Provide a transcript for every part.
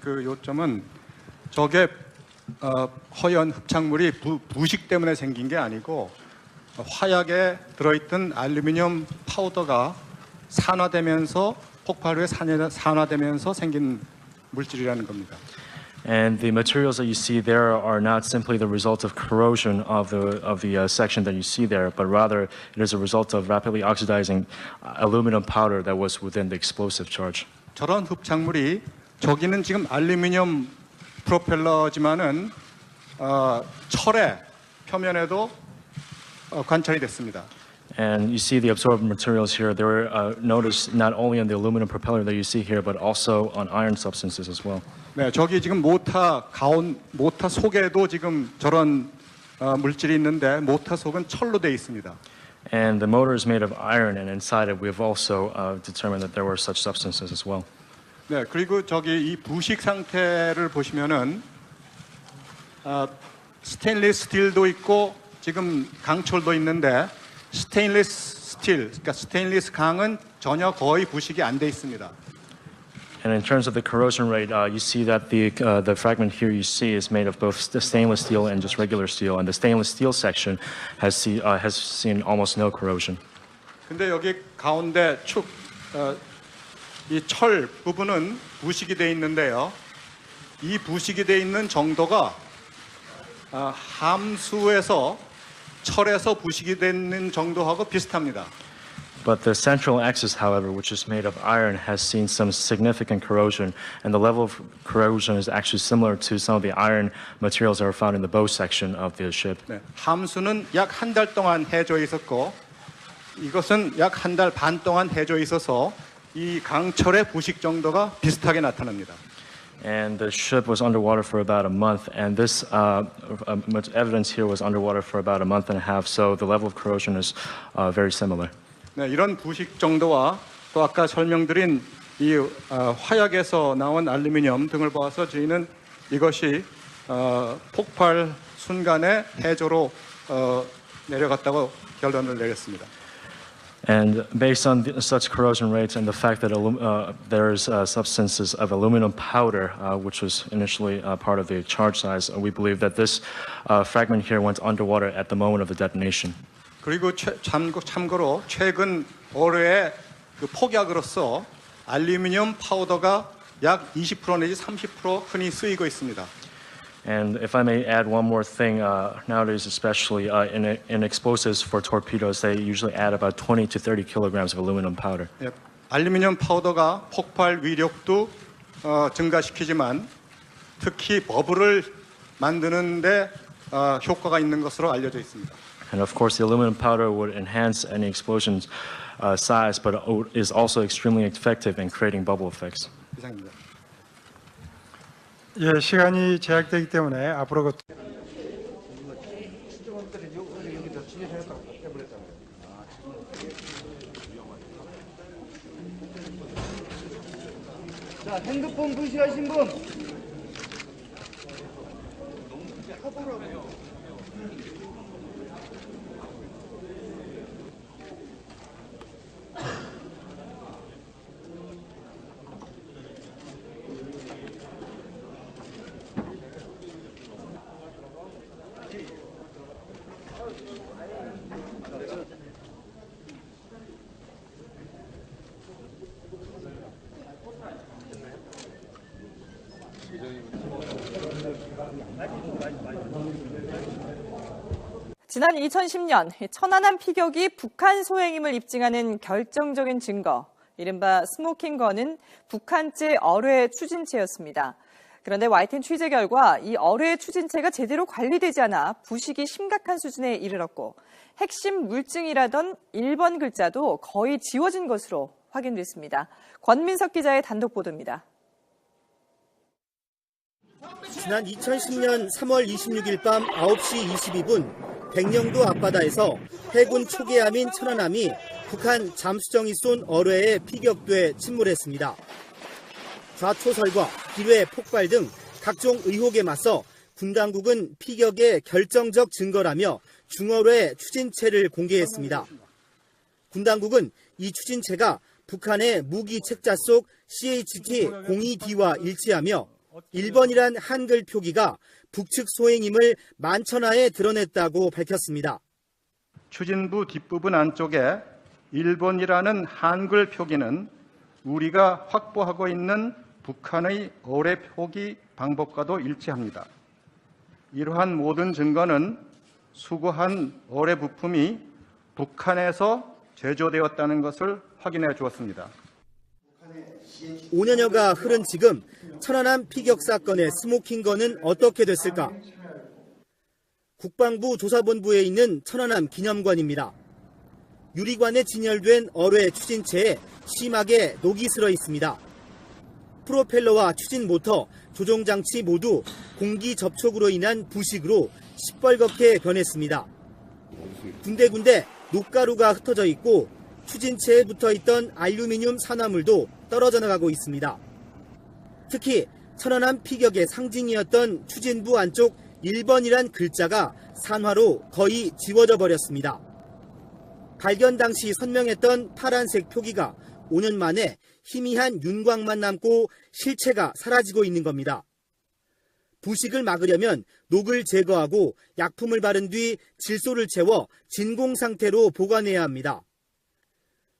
그 요점은 저게 허연 흡착물이 부식 때문에 생긴 게 아니고 화약에 들어있던 알루미늄 파우더가 산화되면서 폭발 후에 산화되면서 생긴 물질이라는 겁니다. And the materials that you see there are not simply the result of corrosion of the section that you see there, but rather it is a result of rapidly oxidizing aluminum powder that was within the explosive charge. 저런 흡착물이 저기는 지금 알루미늄 프로펠러지만은 철의 표면에도 관찰이 됐습니다. And you see the absorbed materials here. They were noticed not only on the aluminum propeller that you see here, but also on iron substances as well. 네, 저기 지금 모타 속에도 지금 저런 물질이 있는데 모타 속은 철로 돼 있습니다. And the motor is made of iron, and inside it, we've also determined that there were such substances as well. 네, 그리고 저기 이 부식 상태를 보시면은 스테인리스 스틸도 있고 지금 강철도 있는데 스테인리스 스틸, 그러니까 스테인리스 강은 전혀 거의 부식이 안 돼 있습니다. And in terms of the corrosion rate, you see that the fragment here you see is made of both stainless steel and just regular steel, and the stainless steel section has seen almost no corrosion. 근데 여기 가운데 이 철 부분은 부식이 돼 있는데요. 이 부식이 돼 있는 정도가 함수에서 철에서 부식이 되는 정도하고 비슷합니다. But the central axis, however, which is made of iron, has seen some significant corrosion, and the level of corrosion is actually similar to some of the iron materials that are found in the bow section of the ship. 네, 함수는 약 한 달 동안 해져 있었고 이것은 약 한 달 반 동안 해져 있어서 이 강철의 부식 정도가 비슷하게 나타납니다. And the ship was underwater for about a month, and this much evidence here was underwater for about a month and a half, so the level of corrosion is very similar. 네, 이런 부식 정도와 또 아까 설명드린 이 화약에서 나온 알루미늄 등을 봐서 저희는 이것이 폭발 순간에 해저로 내려갔다고 결론을 내렸습니다. And based on such corrosion rates and the fact that there's substances of aluminum powder, which was initially part of the charge size, we believe that this fragment here went underwater at the moment of the detonation. 그리고 참고로 최근 어뢰의 그 폭약으로서 알루미늄 파우더가 약 20% 내지 30% 흔히 쓰이고 있습니다. And if I may add one more thing, nowadays especially in explosives for torpedoes, they usually add about 20 to 30 kilograms of aluminum powder. 예, 알루미늄 파우더가 폭발 위력도 증가시키지만 특히 버블을 만드는데 효과가 있는 것으로 알려져 있습니다. And of course, the aluminum powder would enhance any explosion's size, but is also extremely effective in creating bubble effects. 이상입니다. 예, 시간이 제약되기 때문에 앞으로 자, 핸드폰 부시하신 분. 지난 2010년 천안함 피격이 북한 소행임을 입증하는 결정적인 증거, 이른바 스모킹건은 북한제 어뢰 추진체였습니다. 그런데 YTN 취재 결과 이 어뢰 추진체가 제대로 관리되지 않아 부식이 심각한 수준에 이르렀고 핵심 물증이라던 1번 글자도 거의 지워진 것으로 확인됐습니다. 권민석 기자의 단독 보도입니다. 지난 2010년 3월 26일 밤 9시 22분 백령도 앞바다에서 해군 초계함인 천안함이 북한 잠수정이 쏜 어뢰에 피격돼 침몰했습니다. 좌초설과 기뢰 폭발 등 각종 의혹에 맞서 군 당국은 피격의 결정적 증거라며 중어뢰 추진체를 공개했습니다. 군 당국은 이 추진체가 북한의 무기 책자 속 CHT-02D와 일치하며 1번이란 한글 표기가 북측 소행임을 만천하에 드러냈다고 밝혔습니다. 추진부 뒷부분 안쪽에 1번이라는 한글 표기는 우리가 확보하고 있는 북한의 어뢰 표기 방법과도 일치합니다. 이러한 모든 증거는 수거한 어뢰 부품이 북한에서 제조되었다는 것을 확인해 주었습니다. 5년여가 흐른 지금 천안함 피격 사건의 스모킹건은 어떻게 됐을까? 국방부 조사본부에 있는 천안함 기념관입니다. 유리관에 진열된 어뢰 추진체에 심하게 녹이 슬어 있습니다. 프로펠러와 추진 모터, 조종 장치 모두 공기 접촉으로 인한 부식으로 시뻘겋게 변했습니다. 군데군데 녹가루가 흩어져 있고 추진체에 붙어 있던 알루미늄 산화물도 떨어져 나가고 있습니다. 특히 천안함 피격의 상징이었던 추진부 안쪽 1번이란 글자가 산화로 거의 지워져 버렸습니다. 발견 당시 선명했던 파란색 표기가 5년 만에 희미한 윤곽만 남고 실체가 사라지고 있는 겁니다. 부식을 막으려면 녹을 제거하고 약품을 바른 뒤 질소를 채워 진공 상태로 보관해야 합니다.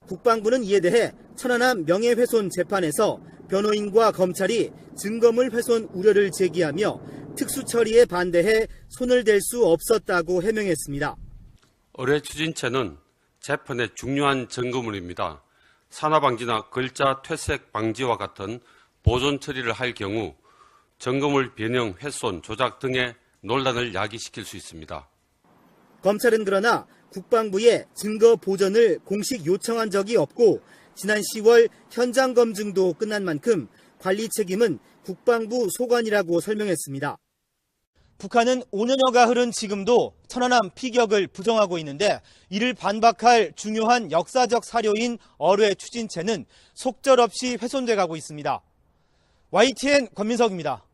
국방부는 이에 대해 천안함 명예훼손 재판에서 변호인과 검찰이 증거물 훼손 우려를 제기하며 특수처리에 반대해 손을 댈 수 없었다고 해명했습니다. 어뢰 추진체는 재판의 중요한 증거물입니다. 산화방지나 글자 퇴색 방지와 같은 보존 처리를 할 경우 증거물 변형, 훼손, 조작 등의 논란을 야기시킬 수 있습니다. 검찰은 그러나 국방부에 증거 보전을 공식 요청한 적이 없고 지난 10월 현장 검증도 끝난 만큼 관리 책임은 국방부 소관이라고 설명했습니다. 북한은 5년여가 흐른 지금도 천안함 피격을 부정하고 있는데 이를 반박할 중요한 역사적 사료인 어뢰 추진체는 속절없이 훼손돼 가고 있습니다. YTN 권민석입니다.